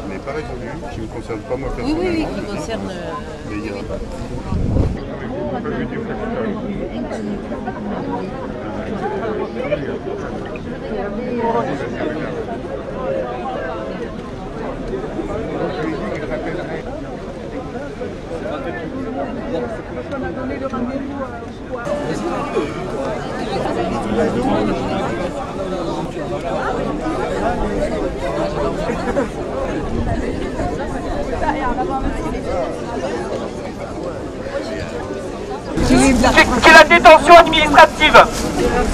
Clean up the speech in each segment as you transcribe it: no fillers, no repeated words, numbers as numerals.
Mais pas résolu, qui ne me concerne pas moi personnellement. Oui, qui concerne... Mais il y a... On a donné le rendez-vous au soir. C'est la détention administrative.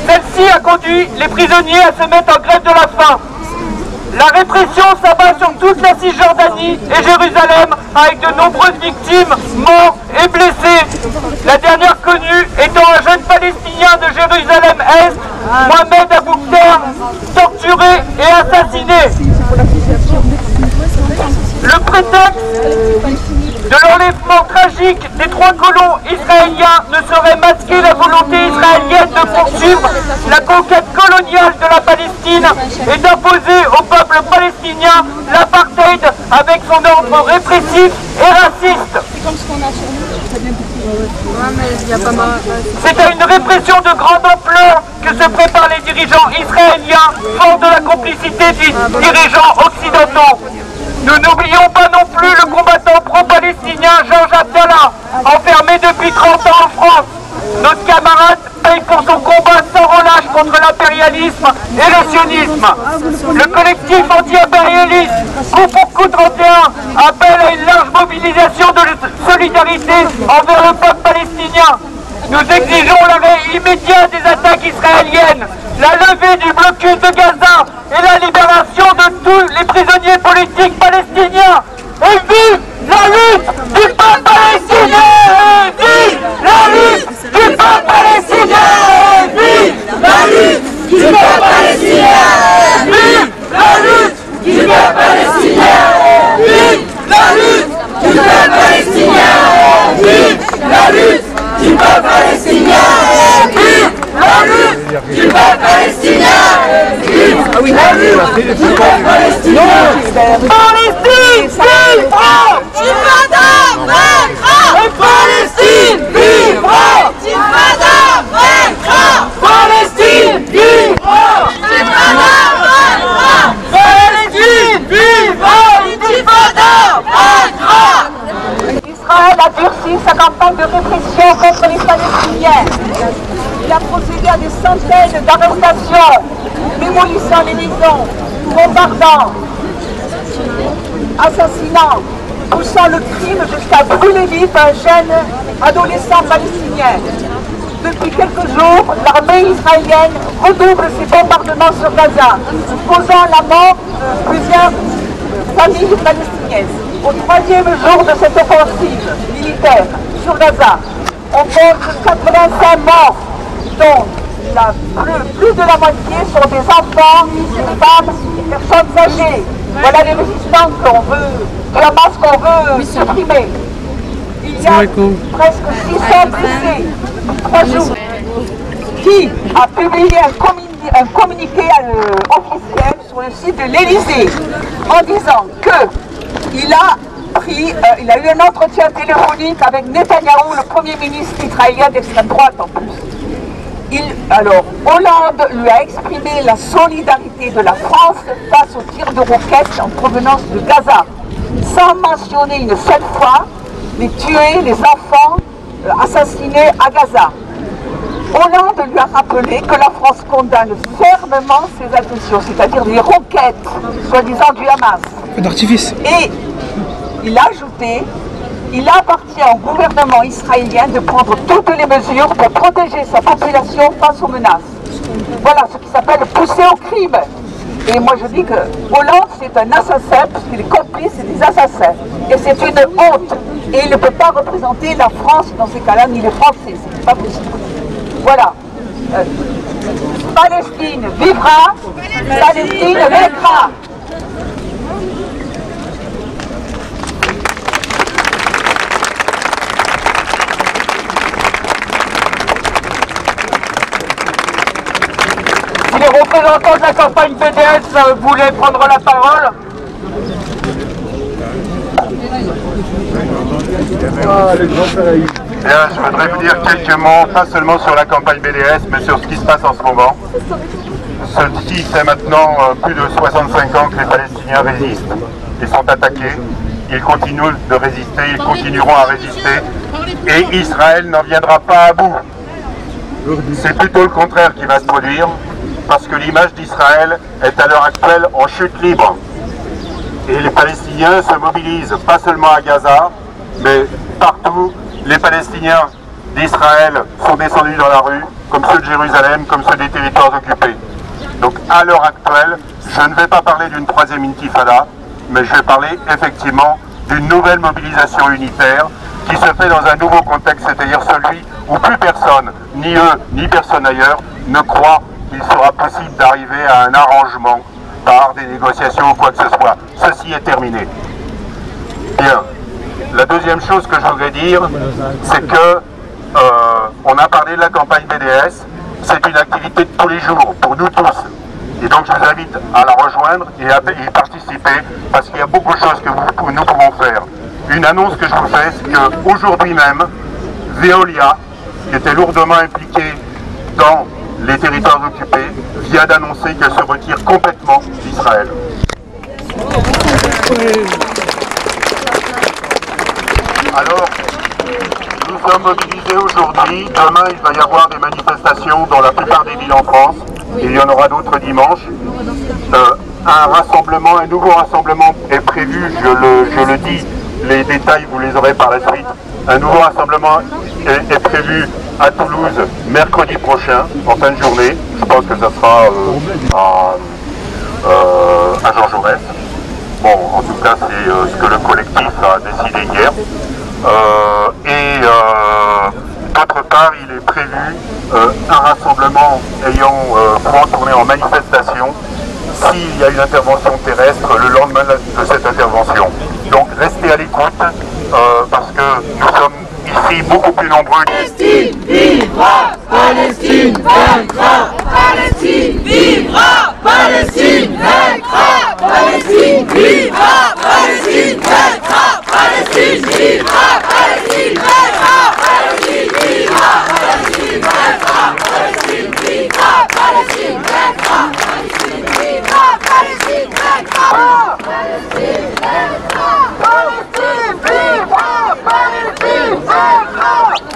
Celle-ci a conduit les prisonniers à se mettre en grève de la faim. La répression s'abat sur toute la Cisjordanie et Jérusalem avec de nombreuses victimes, morts et blessés. La dernière connue étant un jeune Palestinien de Jérusalem-Est, Mohamed Abou Kher, torturé et assassiné. Le prétexte de l'enlèvement tragique des 3 colons israéliens ne saurait masquer la volonté israélienne de poursuivre la conquête coloniale de la Palestine et d'imposer au peuple palestinien l'apartheid avec son ordre répressif et raciste. C'est à une répression de grande ampleur que se préparent les dirigeants israéliens, forts de la complicité des dirigeants occidentaux. Nous n'oublions pas non plus le combattant pro-palestinien Georges Abdallah, enfermé depuis 30 ans en France. Notre camarade paye pour son combat sans relâche contre l'impérialisme et le sionisme. Le collectif anti-impérialiste Coup pour Coup 31 appelle à une large mobilisation de solidarité envers le peuple palestinien. Nous exigeons l'arrêt immédiat des attaques israéliennes, la levée du blocus de Gaza et la libération de tous les prisonniers politiques palestiniens. Et vive la lutte du peuple palestinien! Vive la lutte du peuple palestinien! Vive la lutte du peuple palestinien! Vive la lutte du peuple palestinien! Vive la lutte du peuple palestinien! Vive la lutte du peuple palestinien! Vive la lutte du peuple palestinien! Vive la lutte du peuple palestinien! Palestine vivra! Tifada vaincra! Palestine vivra! Tifada vaincra! Palestine vivra! Tifada vaincra! Palestine vivra! Tifada vaincra! Israël a durci sa campagne de répression contre les Palestiniens. Il a procédé à des centaines d'arrestations, démolissant les maisons, bombardant, assassinant, poussant le crime jusqu'à brûler vif un jeune adolescent palestinien. Depuis quelques jours, l'armée israélienne redouble ses bombardements sur Gaza, causant la mort de plusieurs familles palestiniennes. Au 3e jour de cette offensive militaire sur Gaza, on compte 85 morts, dont plus de la moitié sont des enfants, des femmes, des personnes âgées. Voilà les résistants qu'on veut, de la masse qu'on veut supprimer. Il y a presque 600 blessés, 3 jours. Qui a publié un communiqué officiel sur le site de l'Élysée en disant qu'il a eu un entretien téléphonique avec Netanyahou, le Premier ministre israélien d'extrême droite en plus. Alors, Hollande lui a exprimé la solidarité de la France face aux tirs de roquettes en provenance de Gaza, sans mentionner une seule fois les tués, les enfants assassinés à Gaza. Hollande lui a rappelé que la France condamne fermement ces agressions, c'est-à-dire les roquettes, soi-disant du Hamas. D'artifice. Et il a ajouté: il appartient au gouvernement israélien de prendre toutes les mesures pour protéger sa population face aux menaces. Voilà ce qui s'appelle pousser au crime. Et moi je dis que Hollande c'est un assassin, parce qu'il est complice des assassins. Et c'est une honte. Et il ne peut pas représenter la France dans ces cas-là, ni les Français. C'est pas possible. Voilà. Palestine vivra, Palestine vaincra. Si les représentants de la campagne BDS voulaient prendre la parole. Bien, je voudrais vous dire quelques mots, pas seulement sur la campagne BDS, mais sur ce qui se passe en ce moment. Ceci fait maintenant plus de 65 ans que les Palestiniens résistent. Ils sont attaqués, ils continuent de résister, ils continueront à résister, et Israël n'en viendra pas à bout. C'est plutôt le contraire qui va se produire, parce que l'image d'Israël est à l'heure actuelle en chute libre. Et les Palestiniens se mobilisent, pas seulement à Gaza, mais partout. Les Palestiniens d'Israël sont descendus dans la rue, comme ceux de Jérusalem, comme ceux des territoires occupés. Donc à l'heure actuelle, je ne vais pas parler d'une troisième intifada, mais je vais parler effectivement d'une nouvelle mobilisation unitaire qui se fait dans un nouveau contexte, c'est-à-dire celui où plus personne, ni eux, ni personne ailleurs, ne croit qu'il sera possible d'arriver à un arrangement par des négociations ou quoi que ce soit. Ceci est terminé. Bien. La deuxième chose que je voudrais dire, c'est que on a parlé de la campagne BDS, c'est une activité de tous les jours, pour nous tous. Et donc je vous invite à la rejoindre et à y participer, parce qu'il y a beaucoup de choses que nous pouvons faire. Une annonce que je vous fais, c'est qu'aujourd'hui même, Veolia, qui était lourdement impliquée dans les territoires occupés, vient d'annoncer qu'elle se retire complètement d'Israël. Alors, nous sommes mobilisés aujourd'hui. Demain, il va y avoir des manifestations dans la plupart des villes en France. Et il y en aura d'autres dimanche. Un nouveau rassemblement est prévu, je le dis, les détails vous les aurez par la suite. Un nouveau rassemblement est prévu à Toulouse mercredi prochain, en fin de journée. Je pense que ça sera à Jean Jaurès. Bon, en tout cas, c'est ce que le collectif a décidé hier. D'autre part, il est prévu un rassemblement pouvant tourner en manifestation s'il y a une intervention terrestre le lendemain de cette intervention. Donc restez à l'écoute parce que nous sommes ici beaucoup plus nombreux. Palestine vivra, Palestine vaincra, Palestine vivra, Palestine vaincra, Palestine vivra, Palestine vaincra, Palestine vivra, Palestine vaincra, Palestine vivra, Palestine vaincra, Palestine vivra, Palestine vaincra, Palestine vivra, Palestine vaincra, Palestine vaincra, Palestine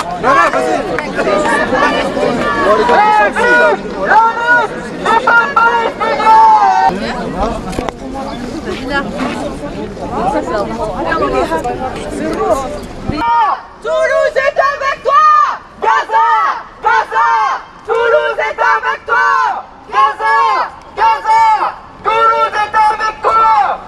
vivra, Palestine vaincra, Palestine Toulouse est avec toi! Gaza! Gaza! Toulouse est avec toi! Gaza! Gaza! Toulouse est avec toi!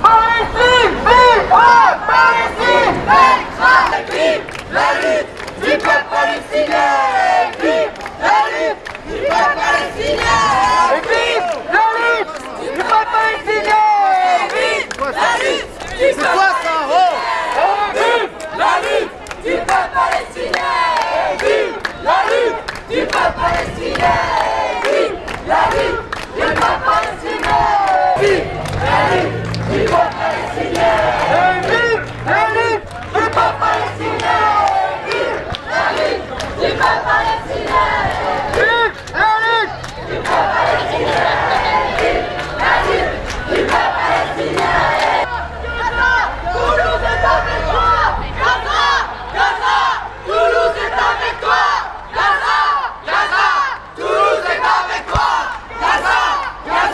Palestine vivra! Palestine vaincra! Vive la lutte du peuple palestinien! Vive la lutte du peuple palestinien! Vive la lutte du peuple palestinien! Vive la lutte du peuple palestinien! Vive la lutte du peuple palestinien! Vive la lutte du peuple palestinien! Vive la lutte du peuple palestinien! Vive la lutte du peuple palestinien! Vive la lutte du peuple palestinien! Vive la lutte du peuple palestinien! Vive la lutte du peuple palestinien! Vive la lutte du peuple palestinien! Gaza! Toulouse est avec toi! Gaza! Gaza! Toulouse est avec toi! Gaza! Gaza! Toulouse est avec toi! Gaza! Gaza!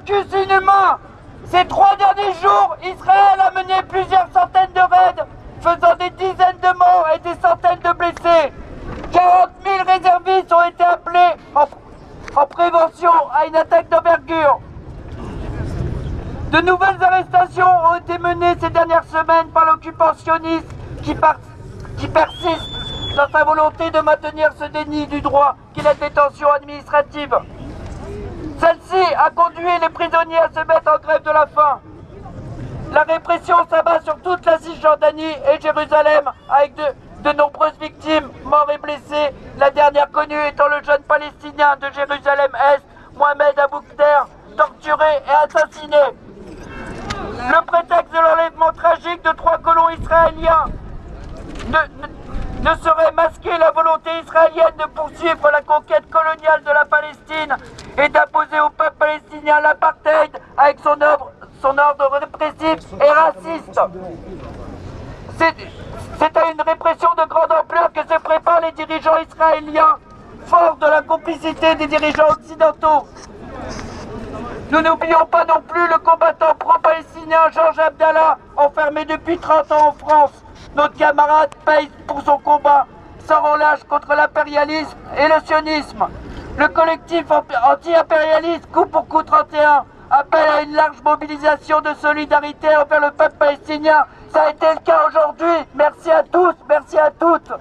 blocus inhumain. Ces 3 derniers jours, Israël a mené plusieurs centaines de raids, faisant des dizaines de morts et des centaines de blessés. 40 000 réservistes ont été appelés en prévention à une attaque d'envergure. De nouvelles arrestations ont été menées ces dernières semaines par l'occupationniste qui persiste dans sa volonté de maintenir ce déni du droit qu'est la détention administrative. Celle-ci a conduit les prisonniers à se mettre en grève de la faim. La répression s'abat sur toute la Cisjordanie et Jérusalem avec de nombreuses victimes, morts et blessés, la dernière connue étant le jeune Palestinien de Jérusalem-Est, Mohamed Abou Khder, torturé et assassiné. Le prétexte de l'enlèvement tragique de 3 colons israéliens ne saurait masquer la volonté israélienne de poursuivre la conquête coloniale de la Palestine et d'imposer au peuple palestinien l'apartheid avec son ordre répressif et raciste. C'est à une répression de grande ampleur que se préparent les dirigeants israéliens, forts de la complicité des dirigeants occidentaux. Nous n'oublions pas non plus le combattant pro-palestinien Georges Abdallah, enfermé depuis 30 ans en France. Notre camarade paye pour son combat, sans relâche contre l'impérialisme et le sionisme. Le collectif anti-impérialiste Coup pour Coup 31 appelle à une large mobilisation de solidarité envers le peuple palestinien. Ça a été le cas aujourd'hui. Merci à tous, merci à toutes.